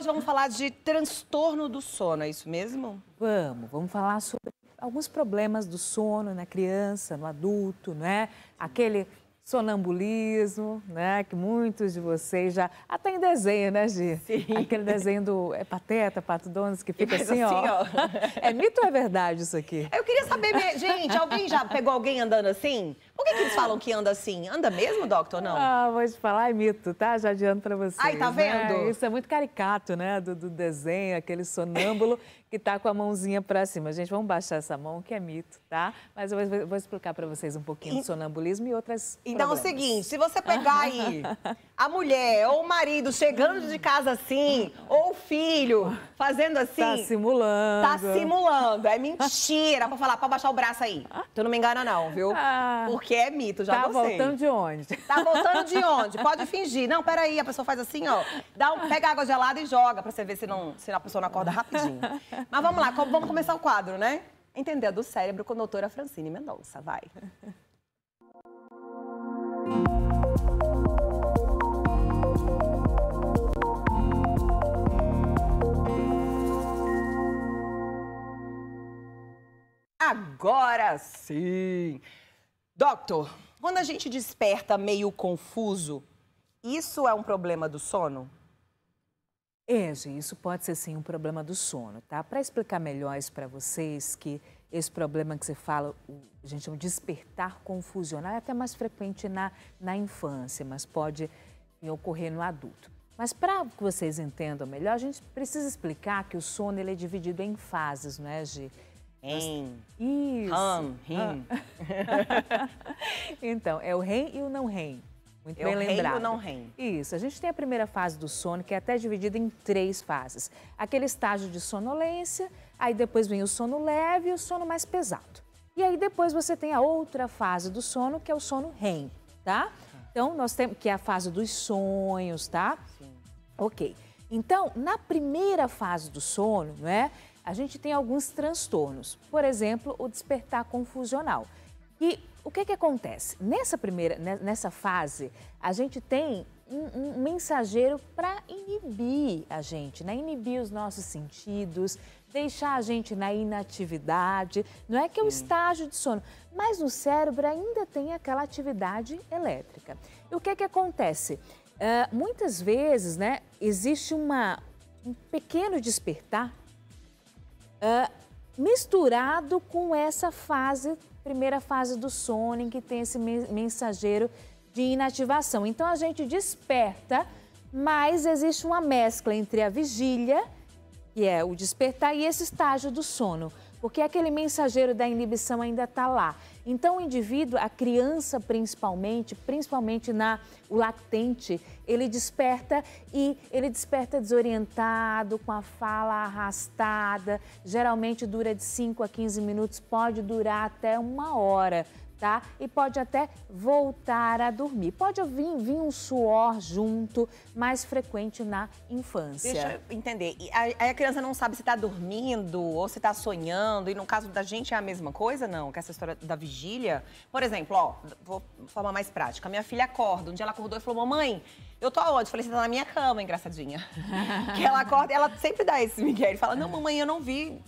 hoje vamos falar de transtorno do sono, é isso mesmo? Vamos falar sobre alguns problemas do sono na criança, no adulto, né? Aquele sonambulismo, né? Que muitos de vocês já... Até em desenho, né, Gi? Sim. Aquele desenho do Pateta, Pato Donald, que fica assim, assim, ó. É mito ou é verdade isso aqui? Eu queria saber, gente, alguém já pegou alguém andando assim? Por que eles falam que anda assim? Anda mesmo, doutor, ou não? Ah, vou te falar, é mito, tá? Já adianto pra vocês. Ai, tá vendo? Né? Isso é muito caricato, né? Do desenho, aquele sonâmbulo que tá com a mãozinha pra cima. Gente, vamos baixar essa mão, que é mito, tá? Mas eu vou explicar pra vocês um pouquinho do sonambulismo e outras Então problemas. é o seguinte, se você pegar aí a mulher ou o marido chegando de casa assim, ou o filho fazendo assim... Tá simulando. Tá simulando, é mentira. Pra falar, pode baixar o braço aí. Tu não me engana não, viu? Porque é mito, já Tá gostei. voltando de onde? Tá voltando de onde? Pode fingir. Não, peraí, a pessoa faz assim, ó. Pega água gelada e joga pra você ver se a pessoa não acorda rapidinho. Mas vamos lá, vamos começar o quadro, né? Entender do cérebro com a doutora Francine Mendonça, vai. Agora sim! Doctor, quando a gente desperta meio confuso, isso é um problema do sono? Gi, isso pode ser sim um problema do sono, tá? Para explicar melhor isso para vocês, que esse problema que você fala, a gente chama de despertar confusional, é até mais frequente na infância, mas pode ocorrer no adulto. Mas para que vocês entendam melhor, a gente precisa explicar que o sono ele é dividido em fases, não é, Gi? Isso. REM. Então, é o REM e o não REM. Muito É bem o REM lembrado. e o não REM. Isso. A gente tem a primeira fase do sono, que é até dividida em 3 fases. Aquele estágio de sonolência, aí depois vem o sono leve e o sono mais pesado. E aí depois você tem a outra fase do sono, que é o sono REM, tá? Então, nós temos que é a fase dos sonhos, tá? Sim. Ok. Então, na primeira fase do sono, não é? A gente tem alguns transtornos. Por exemplo, o despertar confusional. E o que acontece? Nessa fase, a gente tem um mensageiro para inibir a gente, né? Inibir os nossos sentidos, deixar a gente na inatividade. Não é que é o estágio de sono, mas no cérebro ainda tem aquela atividade elétrica. E o que acontece? Muitas vezes, né, existe um pequeno despertar misturado com essa primeira fase do sono, em que tem esse mensageiro de inativação. Então, a gente desperta, mas existe uma mescla entre a vigília, que é o despertar, e esse estágio do sono, porque aquele mensageiro da inibição ainda está lá. Então, o indivíduo, a criança principalmente o lactente, ele desperta desorientado, com a fala arrastada, geralmente dura de 5 a 15 minutos, pode durar até 1 hora, tá? E pode até voltar a dormir. Pode vir um suor junto, mais frequente na infância. Deixa eu entender. Aí a criança não sabe se está dormindo ou se está sonhando. E no caso da gente é a mesma coisa, não? Que essa história da vigília. Por exemplo, ó, vou de forma mais prática. Minha filha acorda. Um dia ela acordou e falou, mamãe, eu tô aonde? Eu falei, você tá na minha cama, engraçadinha. Que ela acorda e ela sempre dá esse migué. Ele fala, não, mamãe, eu não vi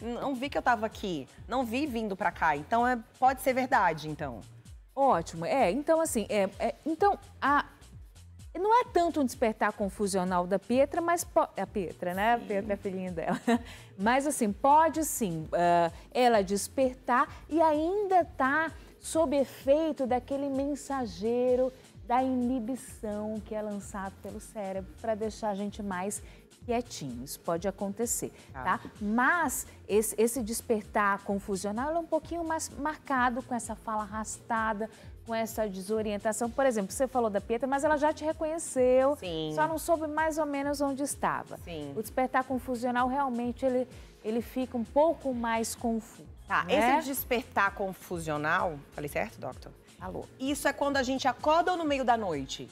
que eu tava aqui. Não vi vindo pra cá. Então, pode ser verdade, então. Ótimo. Então assim, não é tanto um despertar confusional da Pietra, mas a Pietra, né? A Pietra é a filhinha dela. Mas assim, pode sim ela despertar e ainda tá sob efeito daquele mensageiro da inibição que é lançado pelo cérebro para deixar a gente mais quietinho. Isso pode acontecer, tá? Mas esse despertar confusional é um pouquinho mais marcado com essa fala arrastada, com essa desorientação. Por exemplo, você falou da Pietra, mas ela já te reconheceu, Sim. Só não soube mais ou menos onde estava. Sim. O despertar confusional realmente ele fica um pouco mais confuso. Tá, né? esse despertar confusional, falei certo, doutor? Alô? Isso é quando a gente acorda ou no meio da noite?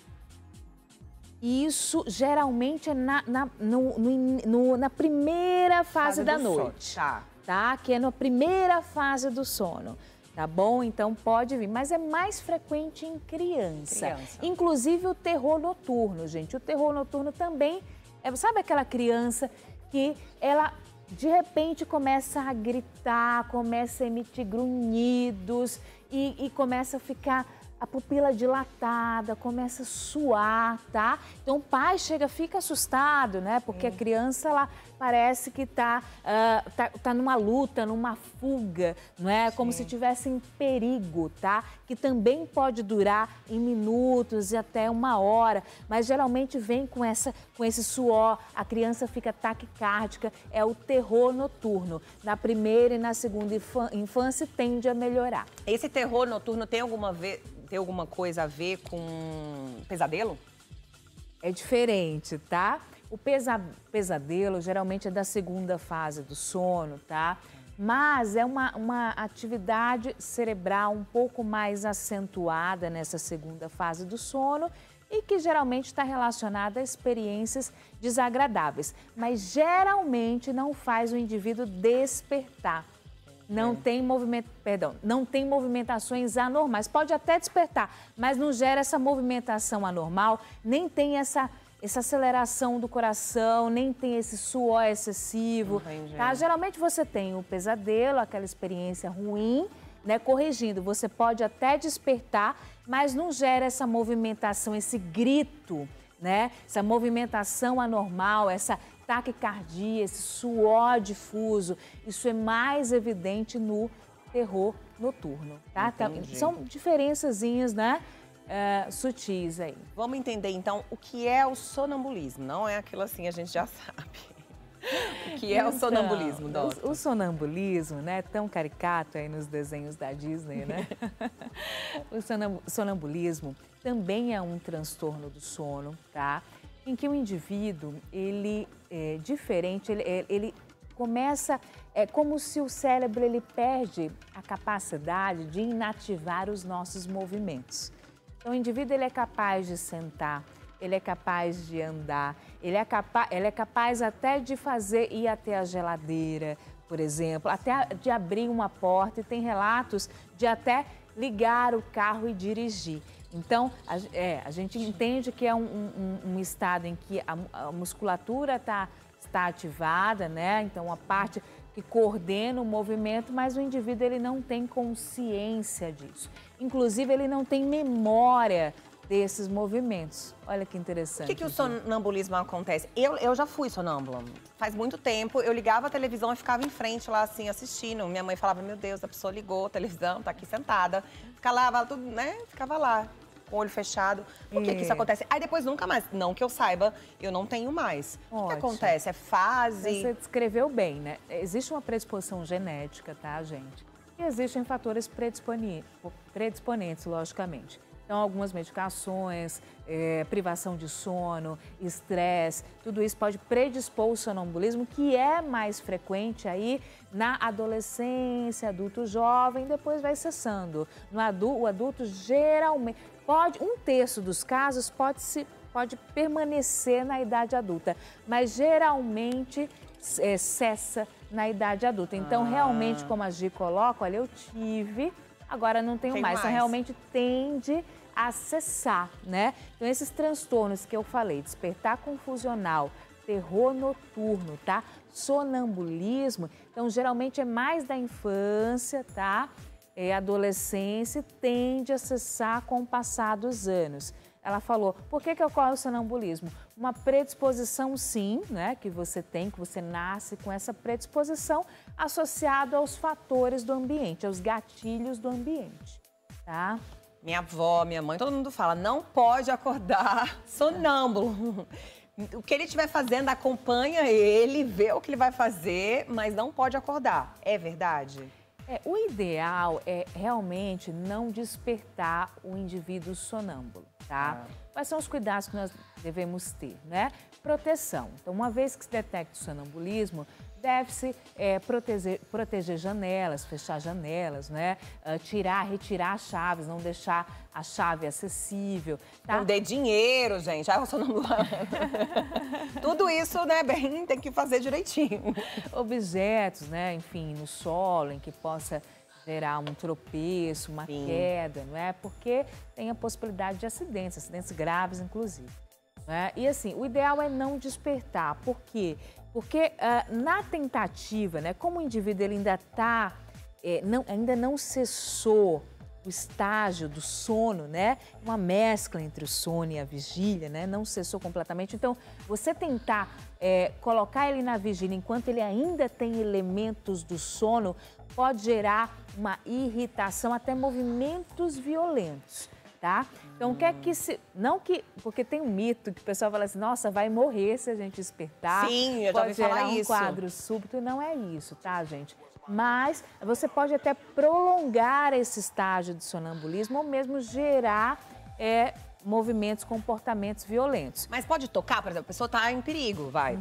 Isso geralmente é na primeira fase da noite. Tá? Que é na primeira fase do sono. Tá bom? Então pode vir. Mas é mais frequente em criança. Inclusive o terror noturno, gente. O terror noturno também Sabe aquela criança que ela de repente começa a gritar, começa a emitir grunhidos e começa a ficar a pupila dilatada, começa a suar, tá? Então o pai fica assustado, né? Porque a criança, ela parece que tá numa luta, numa fuga, não é? Como se estivesse em perigo, tá? Que também pode durar em minutos e até 1 hora, mas geralmente vem com esse suor, a criança fica taquicárdica, é o terror noturno. Na primeira e na segunda infância tende a melhorar. Esse terror noturno tem alguma coisa a ver com pesadelo? É diferente, tá? O pesadelo geralmente é da segunda fase do sono, tá? Mas é uma atividade cerebral um pouco mais acentuada nessa segunda fase do sono e que geralmente está relacionada a experiências desagradáveis. Mas geralmente não faz o indivíduo despertar. Não tem movimentações anormais. Pode até despertar, mas não gera essa movimentação anormal, nem tem essa aceleração do coração, nem tem esse suor excessivo. Tá? Geralmente você tem o pesadelo, aquela experiência ruim, né? Corrigindo, você pode até despertar, mas não gera essa movimentação, esse grito, né? Essa movimentação anormal, essa taquicardia, esse suor difuso, isso é mais evidente no terror noturno, tá? São diferençazinhas, né? Sutis aí. Vamos entender então o que é o sonambulismo, não é aquilo assim, a gente já sabe. O que é o sonambulismo, Dora? O sonambulismo, né, tão caricato aí nos desenhos da Disney, né? O sonambulismo também é um transtorno do sono, tá? Em que o indivíduo, ele é diferente, ele começa, é como se o cérebro ele perde a capacidade de inativar os nossos movimentos. Então, o indivíduo ele é capaz de sentar, ele é capaz de andar, ele é capaz até de ir até a geladeira, por exemplo, até de abrir uma porta, e tem relatos de até ligar o carro e dirigir. Então, a gente entende que é um estado em que a musculatura está ativada, né? Então, a parte que coordena o movimento, mas o indivíduo ele não tem consciência disso. Inclusive, ele não tem memória desses movimentos. Olha que interessante. O que o sonambulismo acontece? Eu já fui sonâmbula. Faz muito tempo, eu ligava a televisão e ficava em frente lá, assim, assistindo. Minha mãe falava, meu Deus, a pessoa ligou a televisão, tá aqui sentada. Ficava tudo, né? Ficava lá, com o olho fechado. Por que isso acontece? Aí depois nunca mais, não que eu saiba, eu não tenho mais. O que acontece? É fase? Você descreveu bem, né? Existe uma predisposição genética, tá, gente? E existem fatores predisponentes, logicamente. Então, algumas medicações, privação de sono, estresse, tudo isso pode predispor o sonambulismo, que é mais frequente aí na adolescência, adulto jovem, depois vai cessando. O adulto geralmente, 1/3 dos casos pode permanecer na idade adulta, mas geralmente cessa na idade adulta. Então, realmente, como a Gi coloca, olha, eu tive, agora não tenho mais. Então, realmente tende a cessar, né? Então, esses transtornos que eu falei, despertar confusional, terror noturno, tá? Sonambulismo, então, geralmente é mais da infância, tá? Adolescência, tende a cessar com o passar dos anos. Ela falou, por que ocorre o sonambulismo? Uma predisposição, sim, né, que você nasce com essa predisposição associado aos fatores do ambiente, aos gatilhos do ambiente, tá? Minha avó, minha mãe, todo mundo fala, não pode acordar sonâmbulo. O que ele estiver fazendo, acompanha ele, vê o que ele vai fazer, mas não pode acordar. É verdade? O ideal é realmente não despertar o indivíduo sonâmbulo, tá? Quais são os cuidados que nós devemos ter, né? Proteção. Então, uma vez que se detecta o sonambulismo, deve-se proteger janelas, fechar janelas, né? Retirar as chaves, não deixar a chave acessível. Tá? Não dê dinheiro, gente. Ah, eu sou tudo isso, né, bem, tem que fazer direitinho. Objetos, né, enfim, no solo, em que possa gerar um tropeço, uma queda, não é? Porque tem a possibilidade de acidentes graves, inclusive. né? E assim, o ideal é não despertar. Por quê? Porque na tentativa, né, como o indivíduo ele ainda está, ainda não cessou o estágio do sono, né? Uma mescla entre o sono e a vigília, né? Não cessou completamente. Então, você tentar colocar ele na vigília enquanto ele ainda tem elementos do sono pode gerar uma irritação, até movimentos violentos, tá? Então, quer que se... Não que... Porque tem um mito que o pessoal fala assim, nossa, vai morrer se a gente despertar. Sim, eu já ouvi falar isso. Pode gerar um quadro súbito. Não é isso, tá, gente? Mas você pode até prolongar esse estágio de sonambulismo ou mesmo gerar movimentos, comportamentos violentos. Mas pode tocar, por exemplo, a pessoa está em perigo, vai.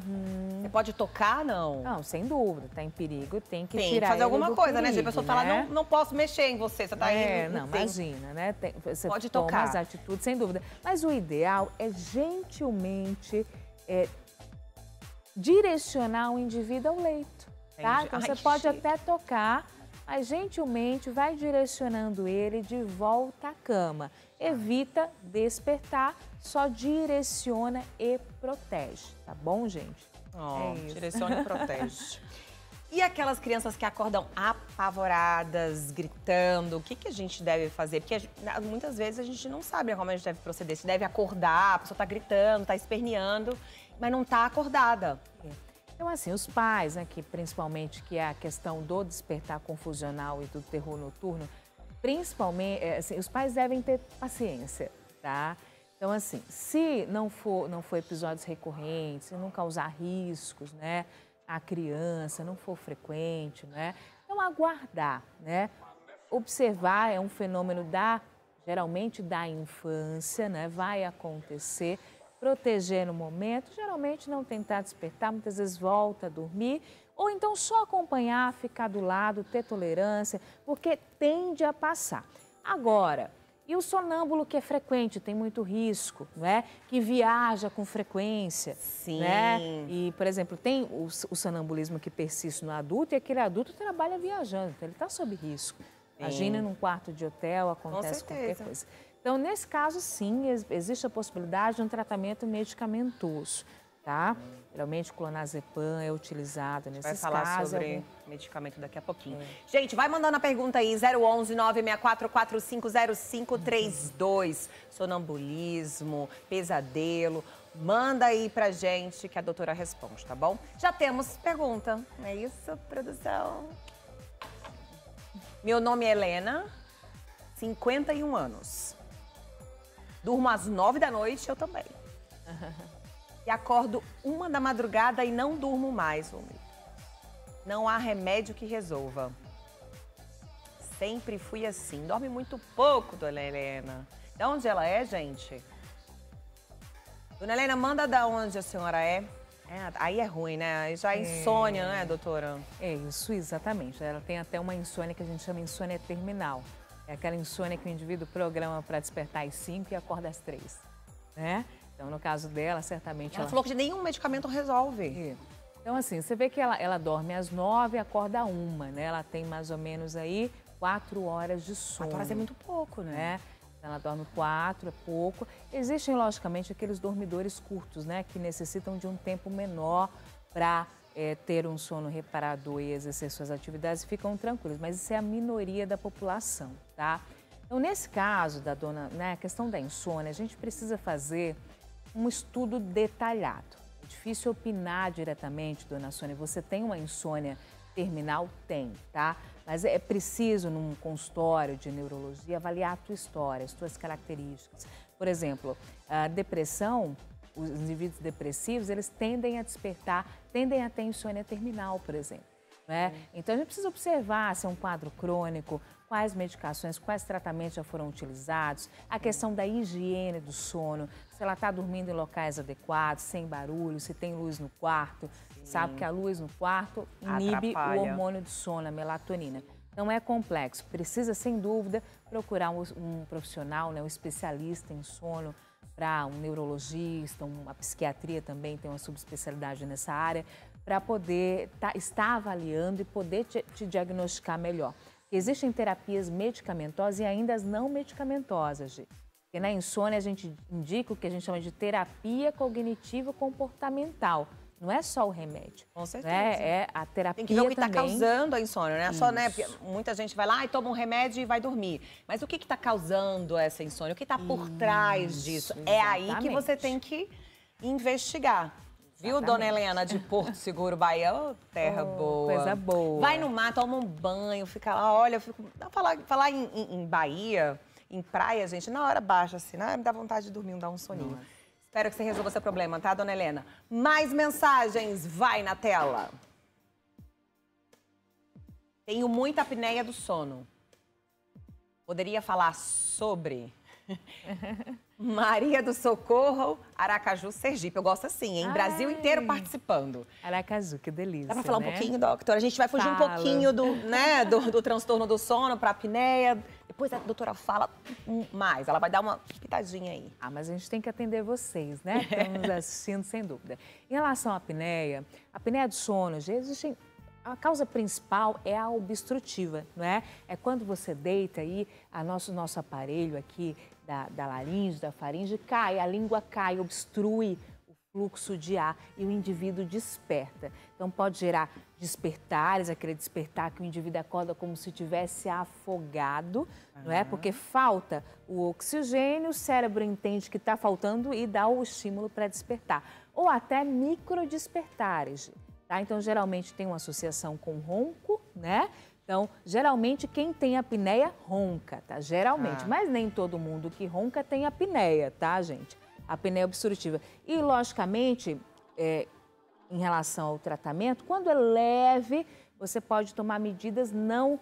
Você pode tocar, não? Não, sem dúvida, está em perigo, tem que tirar fazer alguma do coisa, perigo, né? Se a pessoa falar, não posso mexer em você, você está aí. Não, imagina, né? Você pode toma tocar. as atitudes, sem dúvida. Mas o ideal é gentilmente direcionar o indivíduo ao leito. Tá? Então, você pode até tocar, mas gentilmente vai direcionando ele de volta à cama. Evita despertar, só direciona e protege, tá bom, gente? Direciona e protege. E aquelas crianças que acordam apavoradas, gritando, o que a gente deve fazer? Porque muitas vezes a gente não sabe como a gente deve proceder. Se deve acordar, a pessoa está gritando, está esperneando, mas não está acordada. Então, assim, os pais, né, que principalmente que é a questão do despertar confusional e do terror noturno, principalmente, assim, os pais devem ter paciência, tá? Então, assim, se não for episódios recorrentes, se não causar riscos, né, à criança, não for frequente, né, então aguardar, né? Observar é um fenômeno geralmente da infância, né, vai acontecer. Proteger no momento, geralmente não tentar despertar, muitas vezes volta a dormir, ou então só acompanhar, ficar do lado, ter tolerância, porque tende a passar. Agora, e o sonâmbulo que é frequente, tem muito risco, não é? Que viaja com frequência, sim, né? E, por exemplo, tem o sonambulismo que persiste no adulto e aquele adulto trabalha viajando, então ele está sob risco. Imagina num quarto de hotel, acontece qualquer coisa. Então, nesse caso, sim, existe a possibilidade de um tratamento medicamentoso, tá? Geralmente, clonazepam é utilizado nesses casos. Vai falar sobre medicamento daqui a pouquinho. Gente, vai mandando a pergunta aí, 011 964 45050532. Sonambulismo, pesadelo. Manda aí pra gente que a doutora responde, tá bom? Já temos pergunta. É isso, produção? Meu nome é Helena, 51 anos. Durmo às 9 da noite, eu também. E acordo 1 da madrugada e não durmo mais. Não há remédio que resolva. Sempre fui assim. Dorme muito pouco, dona Helena. De onde ela é, gente? Dona Helena, manda da onde a senhora é. Aí é ruim, né? Aí já é insônia, né, doutora? É isso, exatamente. Ela tem até uma insônia que a gente chama insônia terminal. É aquela insônia que o indivíduo programa para despertar às 5 e acorda às 3, né? Então, no caso dela, certamente ela falou que nenhum medicamento resolve. Então, assim, você vê que ela dorme às 9 e acorda às 1, né? Ela tem mais ou menos aí 4 horas de sono. 4 horas é muito pouco, né? Ela dorme 4, é pouco. Existem, logicamente, aqueles dormidores curtos, né? Que necessitam de um tempo menor para ter um sono reparador e exercer suas atividades, ficam tranquilos. Mas isso é a minoria da população, tá? Então, nesse caso da dona, né, a questão da insônia, a gente precisa fazer um estudo detalhado. É difícil opinar diretamente, dona Sônia. Você tem uma insônia terminal? Tem, tá? Mas é preciso, num consultório de neurologia, avaliar a tua história, as tuas características. Por exemplo, a depressão, os indivíduos depressivos, eles tendem a despertar, tendem a ter insônia terminal, por exemplo. Né? Então, a gente precisa observar se é um quadro crônico, quais medicações, quais tratamentos já foram utilizados, a questão da higiene do sono, se ela está dormindo em locais adequados, sem barulho, se tem luz no quarto. Sabe que a luz no quarto inibe o hormônio do sono, a melatonina. Então, é complexo. Precisa, sem dúvida, procurar um profissional, né, um especialista em sono, para um neurologista, uma psiquiatria também tem uma subespecialidade nessa área, para poder estar avaliando e poder te diagnosticar melhor. Existem terapias medicamentosas e ainda as não medicamentosas, gente. Porque na insônia a gente indica o que a gente chama de terapia cognitiva comportamental. Não é só o remédio. Com certeza. Né? É a terapia tem que ver o que está também. causando a insônia, né? Só, né? Porque muita gente vai lá e toma um remédio e vai dormir. Mas o que está causando essa insônia? O que está por trás disso? Exatamente. É aí que você tem que investigar. Viu, Exatamente. dona Helena, de Porto Seguro, Bahia? Ô, terra boa. Coisa boa. Vai no mar, toma um banho, fica lá, olha, falar em Bahia, em praia, gente, na hora baixa, assim, me dá vontade de dormir, dar um soninho. Espero que você resolva seu problema, tá, dona Helena? Mais mensagens, vai na tela. Tenho muita apneia do sono. Poderia falar sobre... Maria do Socorro, Aracaju, Sergipe. Eu gosto assim, hein? Brasil inteiro participando. Aracaju, que delícia, Dá pra falar né? um pouquinho, doutora? A gente vai fugir um pouquinho do transtorno do sono pra apneia. Depois a doutora fala mais, ela vai dar uma pitadinha aí. Ah, mas a gente tem que atender vocês, né? Que estão nos assistindo, sem dúvida. Em relação à apneia do sono, já existem... A causa principal é a obstrutiva, não é? É quando você deita aí, nosso aparelho aqui da laringe, da faringe, cai, a língua cai, obstrui o fluxo de ar e o indivíduo desperta. Então pode gerar despertares, aquele despertar que o indivíduo acorda como se tivesse afogado, não é? Porque falta o oxigênio, o cérebro entende que está faltando e dá o estímulo para despertar. Ou até microdespertares. Tá? Então, geralmente tem uma associação com ronco, né? Então, geralmente quem tem apneia ronca, tá? Geralmente, mas nem todo mundo que ronca tem apneia, tá, gente? Apneia obstrutiva. E, logicamente, em relação ao tratamento, quando é leve, você pode tomar medidas não,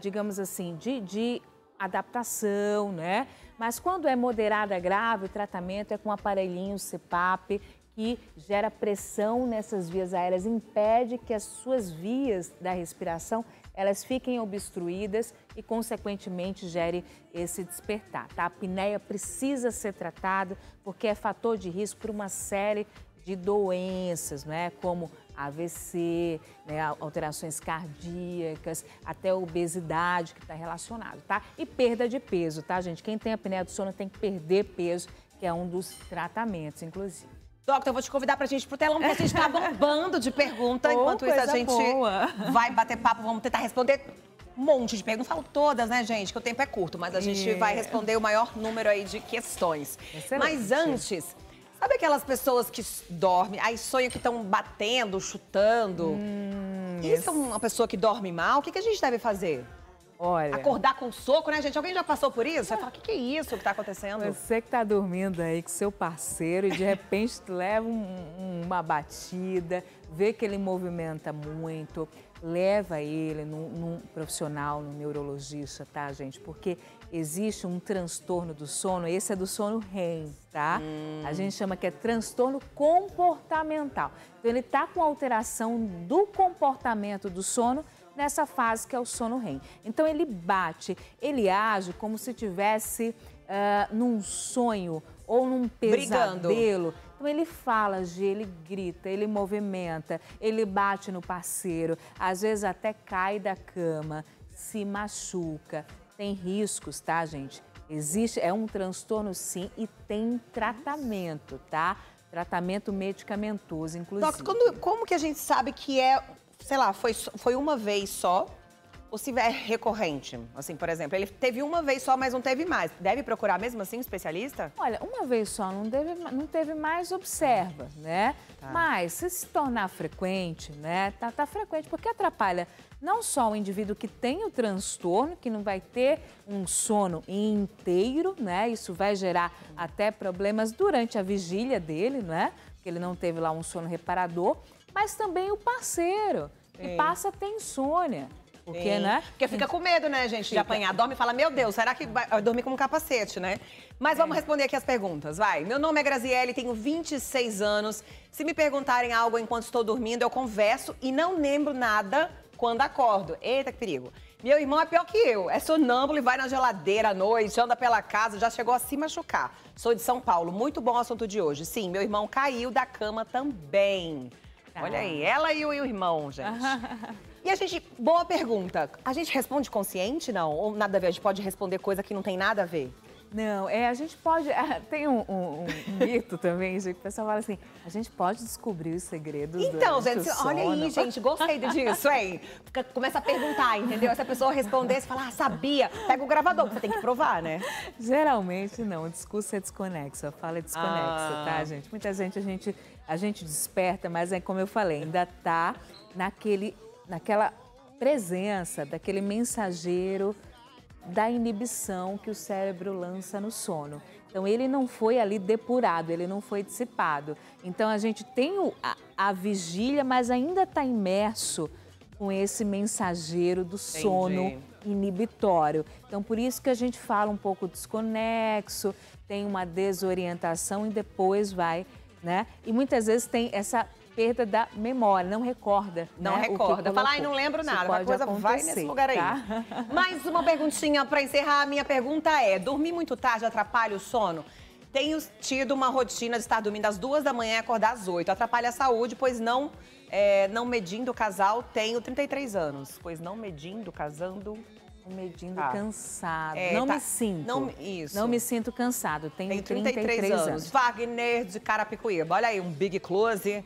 digamos assim, de adaptação, né? Mas quando é moderada, grave, o tratamento é com aparelhinho CPAP, que gera pressão nessas vias aéreas, impede que as suas vias da respiração elas fiquem obstruídas e, consequentemente, gere esse despertar. Tá? A apneia precisa ser tratada porque é fator de risco para uma série de doenças, né? Como AVC, né? Alterações cardíacas, até obesidade que está relacionado, tá? E perda de peso, tá, gente? Quem tem apneia do sono tem que perder peso, que é um dos tratamentos, inclusive. Doctor, eu vou te convidar pra gente ir pro telão, porque a gente tá bombando de pergunta. Enquanto isso, a gente vai bater papo, vamos tentar responder um monte de perguntas. Não falo todas, né, gente, que o tempo é curto, mas a gente vai responder o maior número aí de questões. Excelente. Mas antes, sabe aquelas pessoas que dormem, aí sonham que estão batendo, chutando? Isso é uma pessoa que dorme mal? O que a gente deve fazer? Olha, acordar com soco, né, gente? Alguém já passou por isso? Vai falar, o que é isso que tá acontecendo? Você que tá dormindo aí com seu parceiro e de repente leva uma batida, vê que ele movimenta muito, leva ele num profissional, num neurologista, tá, gente? Porque existe um transtorno do sono, esse é do sono REM, tá? A gente chama que é transtorno comportamental. Então, ele tá com alteração do comportamento do sono nessa fase que é o sono REM. Então, ele bate, ele age como se tivesse num sonho ou num pesadelo. Brigando. Então, ele fala, ele grita, ele movimenta, ele bate no parceiro, às vezes até cai da cama, se machuca. Tem riscos, tá, gente? É um transtorno, sim, e tem tratamento, tá? Tratamento medicamentoso, inclusive. Doc, como que a gente sabe que sei lá, foi uma vez só, ou se é recorrente? Assim, por exemplo, ele teve uma vez só, mas não teve mais. Deve procurar mesmo assim um especialista? Olha, uma vez só, não teve mais, observa, né? Tá. Mas se tornar frequente, né? Tá frequente, porque atrapalha não só o indivíduo que tem o transtorno, que não vai ter um sono inteiro, né? Isso vai gerar até problemas durante a vigília dele, né? Porque ele não teve lá um sono reparador, mas também o parceiro, que passa a ter insônia. Porque, né? Porque fica com medo, né, gente, de apanhar. Dorme e fala, meu Deus, será que vai dormir com um capacete, né? Mas vamos responder aqui as perguntas, vai. Meu nome é Graziele, tenho 26 anos. Se me perguntarem algo enquanto estou dormindo, eu converso e não lembro nada quando acordo. Eita, que perigo. Meu irmão é pior que eu. É sonâmbulo e vai na geladeira à noite, anda pela casa, já chegou a se machucar. Sou de São Paulo. Muito bom o assunto de hoje. Sim, meu irmão caiu da cama também. Olha aí, ela e o irmão, gente. E a gente, boa pergunta, a gente responde consciente, não? Ou nada a ver, a gente pode responder coisa que não tem nada a ver? Não, a gente pode... Tem um mito também, gente, que o pessoal fala assim, a gente pode descobrir os segredos Então, durante gente, o sono. olha aí, gente, gostei disso, hein? Começa a perguntar, entendeu? Se a pessoa responder, você fala, sabia, pega o gravador, que você tem que provar, né? Geralmente não, o discurso é desconexo, a fala é desconexa, tá, gente? Muita gente, a gente desperta, mas é como eu falei, ainda tá naquela presença daquele mensageiro da inibição que o cérebro lança no sono. Então, ele não foi ali depurado, ele não foi dissipado. Então, a gente tem a vigília, mas ainda está imerso com esse mensageiro do sono inibitório. Então, por isso que a gente fala um pouco desconexo, tem uma desorientação e depois vai, né? E muitas vezes tem essa perda da memória, não recorda. Não né, recorda. Fala, ai, não lembro nada. A coisa vai nesse lugar aí. Tá? Mais uma perguntinha para encerrar. A minha pergunta é, dormir muito tarde atrapalha o sono? Tenho tido uma rotina de estar dormindo às 2 da manhã e acordar às 8. Atrapalha a saúde, pois não medindo o casal, tenho 33 anos. Pois não medindo, casando... cansado. Não me sinto. Não me sinto cansado. Tenho 33 anos. Wagner de Carapicuíba. Olha aí, um big close.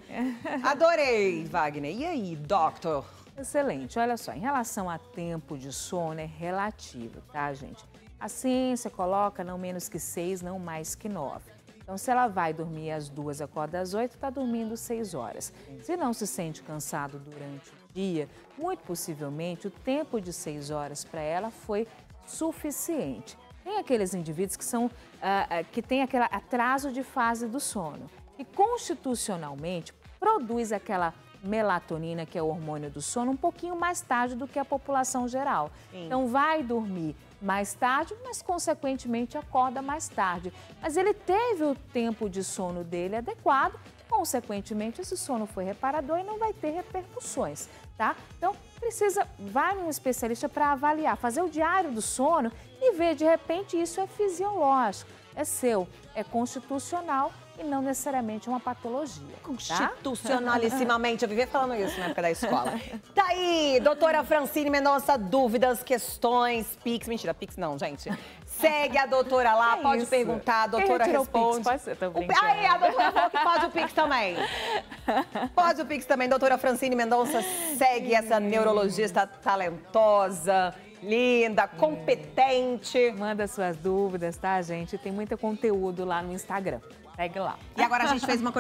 Adorei, Wagner. E aí, doctor? Excelente. Olha só, em relação a tempo de sono, é relativo, tá, gente? A ciência coloca não menos que 6, não mais que 9. Então, se ela vai dormir às 2, acorda às 8, está dormindo 6 horas. Se não se sente cansado durante o dia, muito possivelmente o tempo de 6 horas para ela foi suficiente. Tem aqueles indivíduos que têm aquele atraso de fase do sono e constitucionalmente produz aquela melatonina, que é o hormônio do sono, um pouquinho mais tarde do que a população geral. Sim. Então, vai dormir mais tarde, mas consequentemente acorda mais tarde. Mas ele teve o tempo de sono dele adequado, consequentemente esse sono foi reparador e não vai ter repercussões, tá? Então, vai num especialista para avaliar, fazer o diário do sono e ver, de repente, isso é fisiológico, é seu, é constitucional e não necessariamente uma patologia. Constitucionalissimamente, eu vivia falando isso na época da escola. Tá aí, doutora Francine Mendonça, dúvidas, questões, Pix. Mentira, Pix não, gente. Segue a doutora lá, pode perguntar, a doutora responde. Pode ser, tô brincando. Aí, a doutora falou que pode o Pix também. Pode o Pix também, doutora Francine Mendonça, segue essa neurologista talentosa, linda, competente. Manda suas dúvidas, tá, gente? Tem muito conteúdo lá no Instagram. Segue lá. E agora a gente fez uma